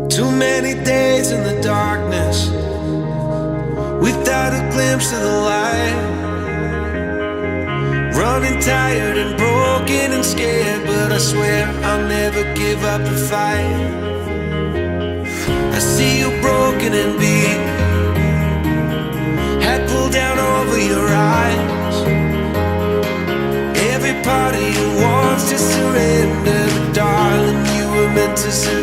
Too many days in the darkness without a glimpse of the light. Running tired and broken and scared, but I swear I'll never give up the fight. I see you broken and beat, head pulled down over your eyes. Every part of you wants to surrender, but darling, you were meant to surrender.